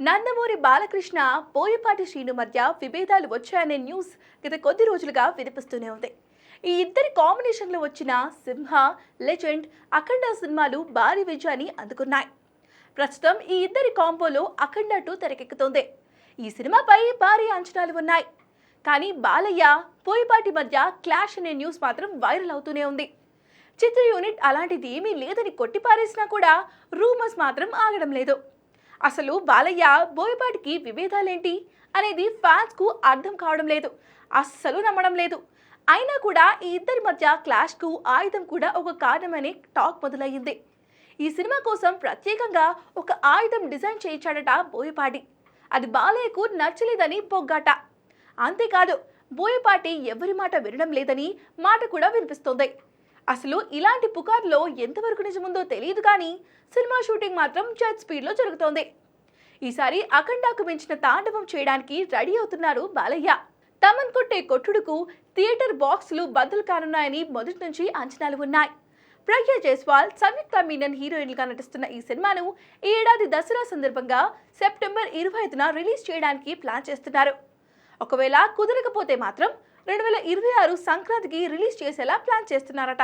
నందమూరి బాలకృష్ణ, బోయపాటి శ్రీను మధ్య విభేదాలు వచ్చాయనే న్యూస్ గత కొద్ది రోజులుగా వినిపిస్తూనే ఉంది. ఈ ఇద్దరి కాంబినేషన్లో వచ్చిన సింహ, లెజెండ్, అఖండ సినిమాలు భారీ విజయాన్ని అందుకున్నాయి. ప్రస్తుతం ఈ ఇద్దరి కాంబోలో అఖండ 2 తెరకెక్కుతోంది. ఈ సినిమాపై భారీ అంచనాలు ఉన్నాయి. కానీ బాలయ్య, బోయపాటి మధ్య క్లాష్ అనే న్యూస్ మాత్రం వైరల్ అవుతూనే ఉంది. చిత్ర యూనిట్ అలాంటిది ఏమీ లేదని కొట్టిపారేసినా కూడా రూమర్స్ మాత్రం ఆగడం లేదు. అసలు బాలయ్య, బోయపాటికి విభేదాలేంటి అనేది ఫ్యాన్స్కు అర్థం కావడం లేదు, అస్సలు నమ్మడం లేదు. అయినా కూడా ఈ ఇద్దరి మధ్య క్లాష్కు ఆయుధం కూడా ఒక కారణమనే టాక్ మొదలయ్యింది. ఈ సినిమా కోసం ప్రత్యేకంగా ఒక ఆయుధం డిజైన్ చేయించాడట బోయపాటి. అది బాలయ్యకు నచ్చలేదని బొగ్గాట. అంతేకాదు, బోయపాటి ఎవరి మాట వినడం లేదని మాట కూడా వినిపిస్తోంది. అసలు ఇలాంటి పుకార్లో ఎంతవరకు నిజముందో తెలియదు కానీ సినిమా షూటింగ్ మాత్రం జెట్ స్పీడ్లో జరుగుతోంది. ఈసారి అఖండాకు మించిన తాండవం చేయడానికి రెడీ అవుతున్నారు బాలయ్య. తమన్ కొట్టే కొట్టుడుకు థియేటర్ బాక్సులు బద్దలు కానున్నాయని మొదటి నుంచి అంచనాలు ఉన్నాయి. ప్రజ్ఞ జైస్వాల్, సంయుక్త మీనన్ హీరోయిన్లుగా నటిస్తున్న ఈ సినిమాను ఈ ఏడాది దసరా సందర్భంగా సెప్టెంబర్ 25న రిలీజ్ చేయడానికి ప్లాన్ చేస్తున్నారు. ఒకవేళ కుదరకపోతే మాత్రం 2026 సంక్రాంతికి రిలీజ్ చేసేలా ప్లాన్ చేస్తున్నారట.